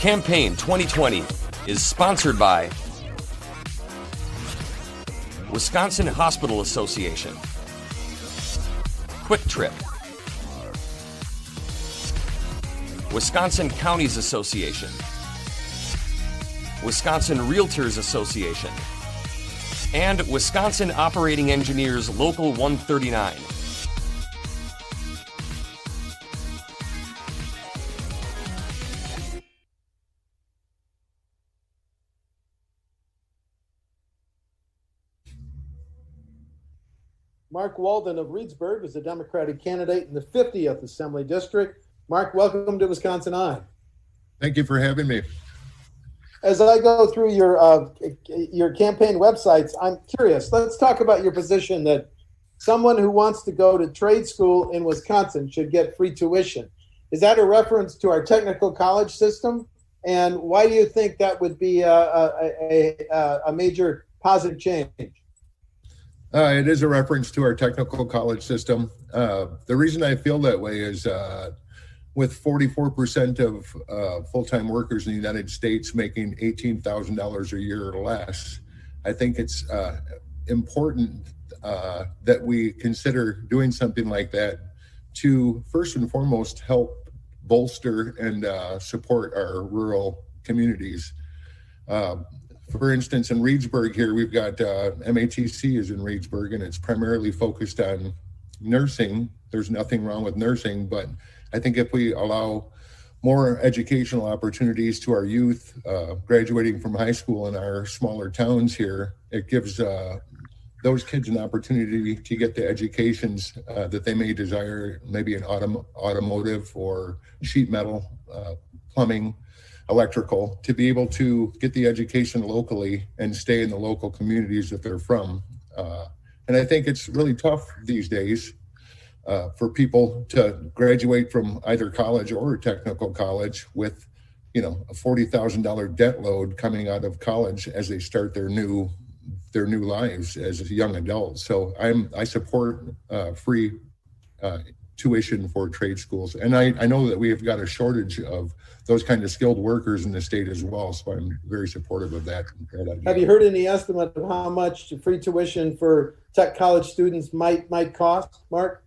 Campaign 2020 is sponsored by Wisconsin Hospital Association, Quick Trip, Wisconsin Counties Association, Wisconsin Realtors Association, and Wisconsin Operating Engineers Local 139. Mark Waldon of Reedsburg is a Democratic candidate in the 50th Assembly District. Mark, welcome to WisconsinEye. Thank you for having me. As I go through your campaign websites, I'm curious. Let's talk about your position that someone who wants to go to trade school in Wisconsin should get free tuition. Is that a reference to our technical college system? And why do you think that would be a major positive change? It is a reference to our technical college system. The reason I feel that way is with 44% of full-time workers in the United States making $18,000 a year or less, I think it's important that we consider doing something like that to first and foremost help bolster and support our rural communities. For instance, in Reedsburg here, we've got MATC is in Reedsburg, and it's primarily focused on nursing. There's nothing wrong with nursing, but I think if we allow more educational opportunities to our youth graduating from high school in our smaller towns here, it gives those kids an opportunity to get the educations that they may desire, maybe in automotive or sheet metal, plumbing, electrical, to be able to get the education locally and stay in the local communities that they're from. And I think it's really tough these days for people to graduate from either college or technical college with, a $40,000 debt load coming out of college as they start their new lives as young adults. So I support free tuition for trade schools. And I know that we have got a shortage of those kind of skilled workers in the state as well. So I'm very supportive of that idea. Have you heard any estimate of how much free tuition for tech college students might cost, Mark?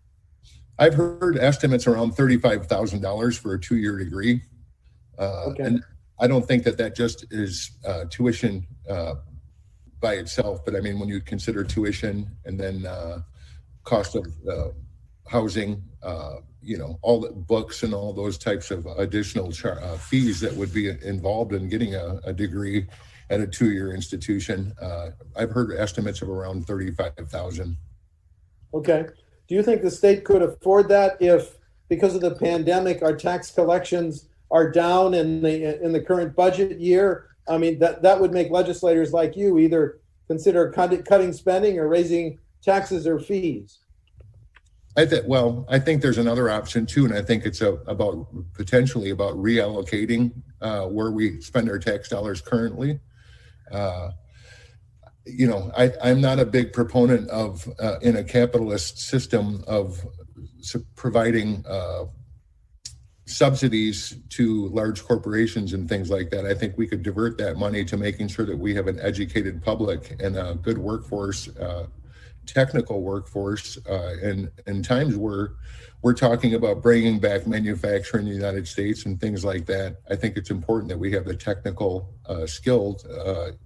I've heard estimates around $35,000 for a 2-year degree. Okay. And I don't think that just is tuition by itself, but I mean, when you consider tuition and then cost of housing, all the books and all those types of additional fees that would be involved in getting a degree at a 2-year institution. I've heard estimates of around $35,000. Okay. Do you think the state could afford that if, because of the pandemic, our tax collections are down in the current budget year? I mean, that would make legislators like you either consider cutting spending or raising taxes or fees. I think there's another option too, and I think it's potentially about reallocating where we spend our tax dollars currently. I'm not a big proponent of in a capitalist system of providing subsidies to large corporations and things like that. I think we could divert that money to making sure that we have an educated public and a good workforce, technical workforce, and in times where we're talking about bringing back manufacturing in the United States and things like that. I think it's important that we have the technical skilled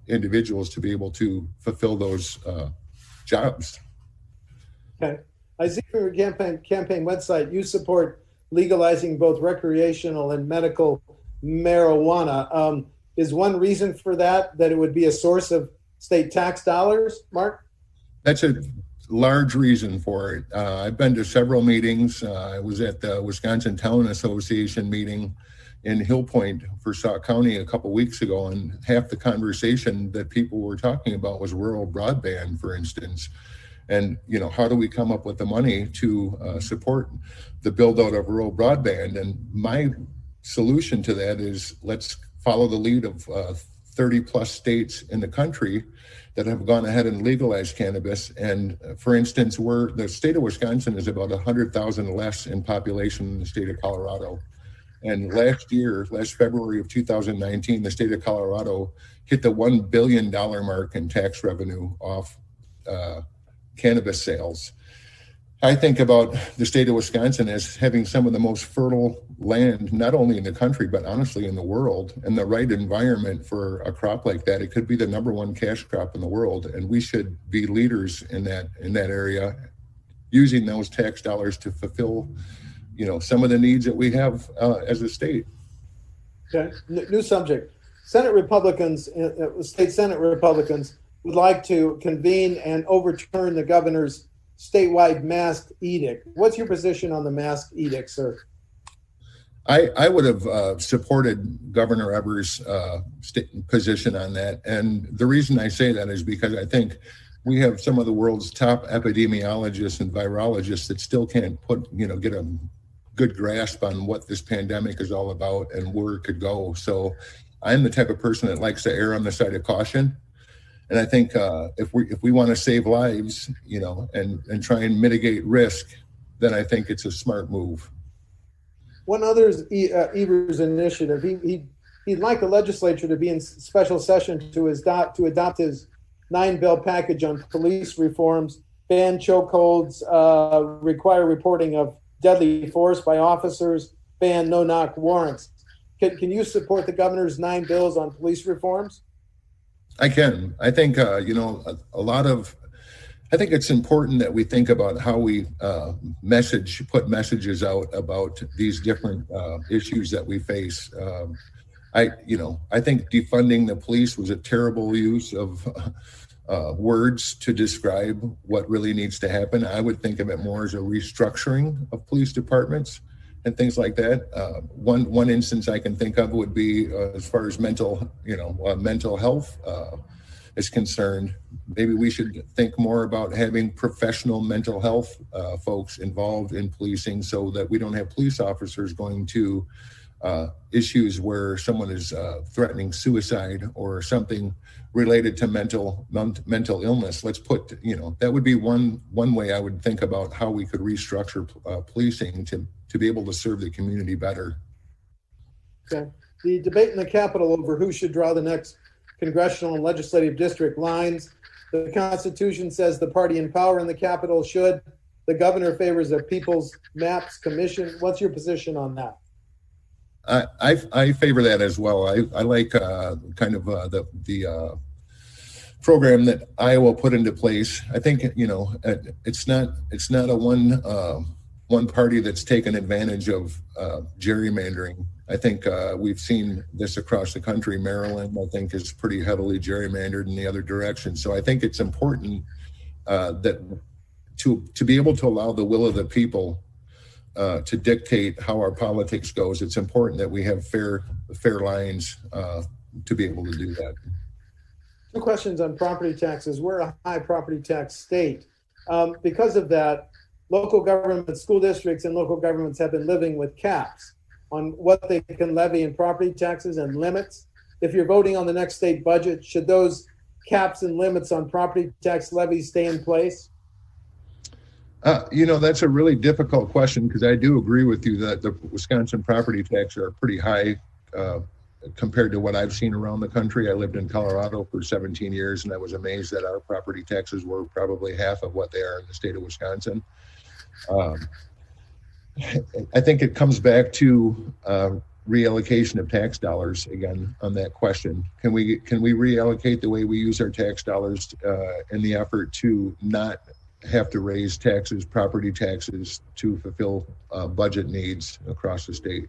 individuals to be able to fulfill those jobs. Okay. I see from your campaign website, you support legalizing both recreational and medical marijuana. Is one reason for that it would be a source of state tax dollars, Mark? That's a large reason for it. I've been to several meetings. I was at the Wisconsin Town Association meeting in Hill Point for Sauk County a couple weeks ago, and half the conversation that people were talking about was rural broadband, for instance. And, how do we come up with the money to support the build out of rural broadband? And my solution to that is let's follow the lead of 30 plus states in the country that have gone ahead and legalized cannabis. And for instance, the state of Wisconsin is about 100,000 less in population than the state of Colorado. And last February of 2019, the state of Colorado hit the $1 billion mark in tax revenue off cannabis sales. I think about the state of Wisconsin as having some of the most fertile land, not only in the country, but honestly in the world, and the right environment for a crop like that. It could be the #1 cash crop in the world, and we should be leaders in that area, using those tax dollars to fulfill, some of the needs that we have as a state. Okay, new subject. Senate Republicans, state Senate Republicans would like to convene and overturn the governor's statewide mask edict. What's your position on the mask edict, sir? I would have supported Governor Evers' position on that. And the reason I say that is because I think we have some of the world's top epidemiologists and virologists that still can't get a good grasp on what this pandemic is all about and where it could go. So I'm the type of person that likes to err on the side of caution. And I think if we want to save lives, and try and mitigate risk, then I think it's a smart move. One other is Evers' initiative. He'd like the legislature to be in special session to adopt his 9-bill package on police reforms, ban chokeholds, require reporting of deadly force by officers, ban no-knock warrants. Can you support the governor's 9 bills on police reforms? I can. I think, I think it's important that we think about how we put messages out about these different issues that we face. I think defunding the police was a terrible use of words to describe what really needs to happen. I would think of it more as a restructuring of police departments and things like that. One instance I can think of would be as far as mental health is concerned. Maybe we should think more about having professional mental health folks involved in policing, so that we don't have police officers going to issues where someone is threatening suicide or something related to mental illness. Let's put, that would be one way I would think about how we could restructure policing to be able to serve the community better. Okay. The debate in the Capitol over who should draw the next congressional and legislative district lines. The Constitution says the party in power in the Capitol should. The governor favors a People's Maps Commission. What's your position on that? I favor that as well. I like the program that Iowa put into place. I think it's not a one party that's taken advantage of gerrymandering. I think we've seen this across the country. Maryland, I think, is pretty heavily gerrymandered in the other direction. So I think it's important that to be able to allow the will of the people to dictate how our politics goes. It's important that we have fair lines to be able to do that. Two questions on property taxes. We're a high property tax state. Because of that, local governments, school districts, and local governments have been living with caps on what they can levy in property taxes and limits. If you're voting on the next state budget, should those caps and limits on property tax levies stay in place? That's a really difficult question, because I do agree with you that the Wisconsin property taxes are pretty high compared to what I've seen around the country. I lived in Colorado for 17 years, and I was amazed that our property taxes were probably half of what they are in the state of Wisconsin. I think it comes back to reallocation of tax dollars again on that question. Can we reallocate the way we use our tax dollars in the effort to not have to raise taxes, property taxes, to fulfill budget needs across the state?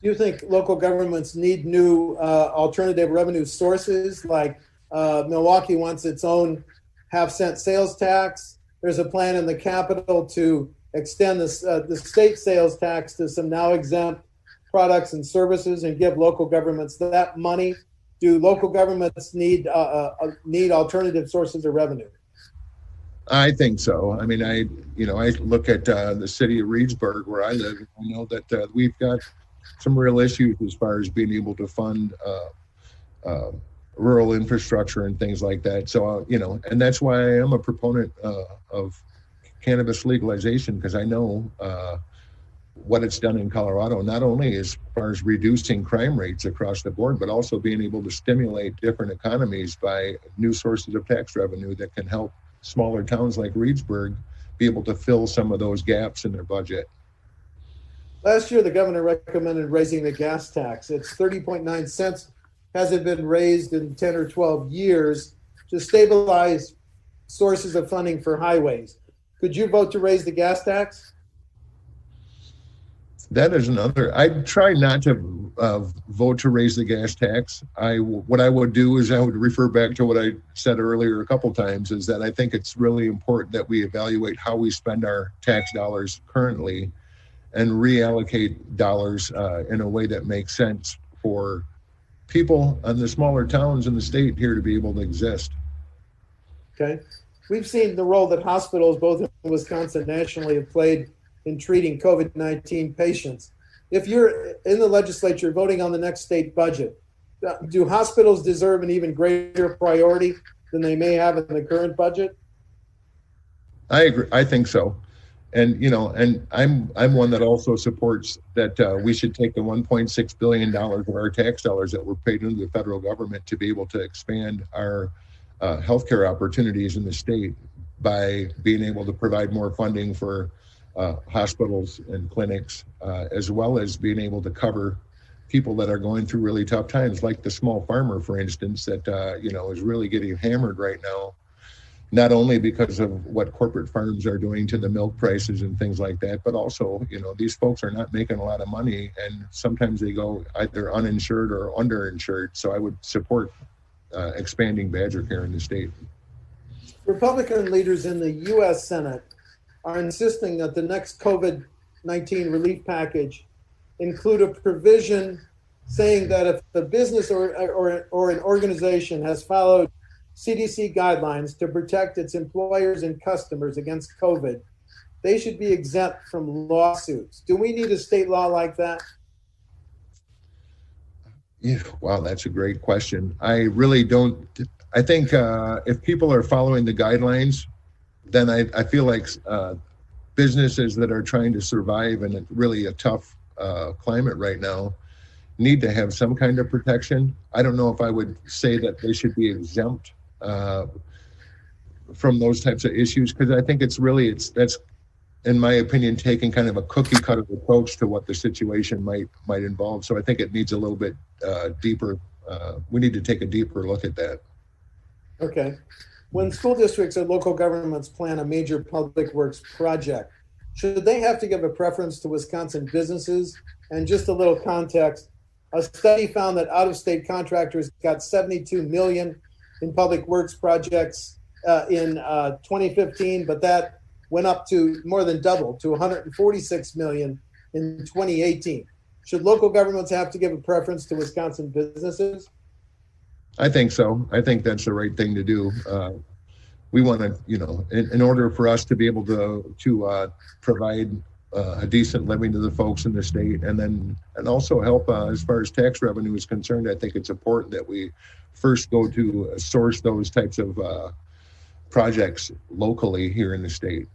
Do you think local governments need new alternative revenue sources? Like Milwaukee wants its own half-cent sales tax. There's a plan in the Capitol to extend the state sales tax to some now exempt products and services and give local governments that money. Do local governments need alternative sources of revenue? I think so. I mean, I look at the city of Reedsburg where I live. I know that we've got some real issues as far as being able to fund rural infrastructure and things like that. So, and that's why I am a proponent of cannabis legalization, because I know what it's done in Colorado, not only as far as reducing crime rates across the board, but also being able to stimulate different economies by new sources of tax revenue that can help smaller towns like Reedsburg be able to fill some of those gaps in their budget. Last year, the governor recommended raising the gas tax. It's 30.9 cents. Hasn't been raised in 10 or 12 years to stabilize sources of funding for highways. Could you vote to raise the gas tax? That is another. I try not to vote to raise the gas tax. What I would do is I would refer back to what I said earlier a couple times, is that I think it's really important that we evaluate how we spend our tax dollars currently and reallocate dollars in a way that makes sense for people in the smaller towns in the state here to be able to exist. Okay. We've seen the role that hospitals, both in Wisconsin and nationally, have played in treating COVID-19 patients. If you're in the legislature voting on the next state budget, do hospitals deserve an even greater priority than they may have in the current budget? I agree. I think so. And, and I'm one that also supports that we should take the $1.6 billion of our tax dollars that were paid into the federal government to be able to expand our healthcare opportunities in the state by being able to provide more funding for hospitals and clinics, as well as being able to cover people that are going through really tough times, like the small farmer, for instance, that, is really getting hammered right now, not only because of what corporate farms are doing to the milk prices and things like that, but also, these folks are not making a lot of money, and sometimes they go either uninsured or underinsured. So I would support expanding Badger care in the state. Republican leaders in the U.S. Senate are insisting that the next COVID-19 relief package include a provision saying that if a business or an organization has followed CDC guidelines to protect its employers and customers against COVID, they should be exempt from lawsuits. Do we need a state law like that? Yeah, wow, that's a great question. I really don't. I think if people are following the guidelines, then I feel like businesses that are trying to survive in really a tough climate right now need to have some kind of protection. I don't know if I would say that they should be exempt from those types of issues, because I think that's, in my opinion, taking kind of a cookie cutter approach to what the situation might involve. So I think it needs a little bit deeper. We need to take a deeper look at that. Okay. When school districts or local governments plan a major public works project, should they have to give a preference to Wisconsin businesses? And just a little context, a study found that out-of-state contractors got $72 million in public works projects in 2015, but that went up to more than double, to $146 million in 2018. Should local governments have to give a preference to Wisconsin businesses? I think so. I think that's the right thing to do. We want to, in order for us to be able to provide a decent living to the folks in the state, and also help as far as tax revenue is concerned, I think it's important that we first go to source those types of projects locally here in the state.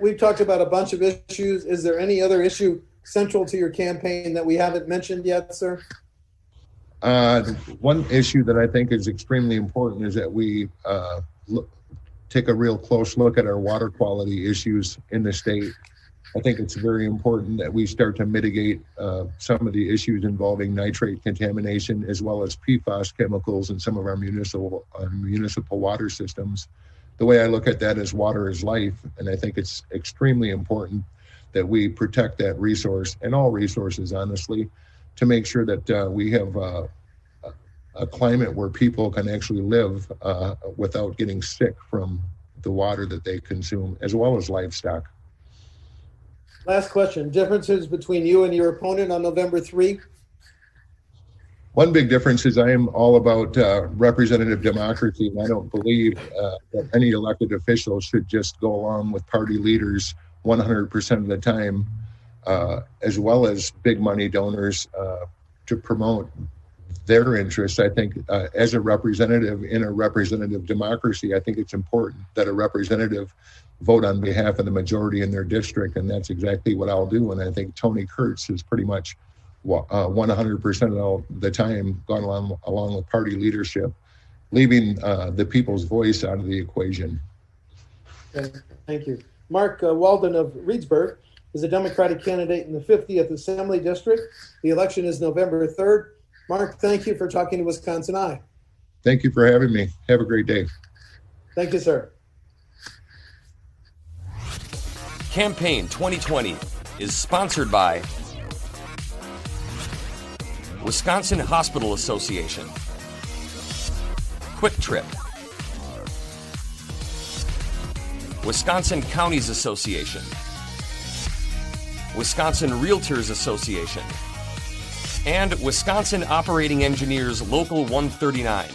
We've talked about a bunch of issues. Is there any other issue central to your campaign that we haven't mentioned yet, sir? One issue that I think is extremely important is that we take a real close look at our water quality issues in the state. I think it's very important that we start to mitigate some of the issues involving nitrate contamination, as well as PFAS chemicals in some of our municipal water systems. The way I look at that is water is life, and I think it's extremely important that we protect that resource, and all resources, honestly, to make sure that we have a climate where people can actually live without getting sick from the water that they consume, as well as livestock. Last question. Differences between you and your opponent on November 3? One big difference is I am all about representative democracy, and I don't believe that any elected official should just go along with party leaders 100% of the time, as well as big money donors to promote their interests. I think as a representative in a representative democracy, I think it's important that a representative vote on behalf of the majority in their district, and that's exactly what I'll do. And I think Tony Kurtz has pretty much 100% of the time gone along with party leadership, leaving the people's voice out of the equation. Okay, thank you. Mark Waldon of Reedsburg is a Democratic candidate in the 50th Assembly District. The election is November 3rd. Mark, thank you for talking to WisconsinEye. Thank you for having me. Have a great day. Thank you, sir. Campaign 2020 is sponsored by Wisconsin Hospital Association, Quick Trip, Wisconsin Counties Association, Wisconsin Realtors Association, and Wisconsin Operating Engineers Local 139.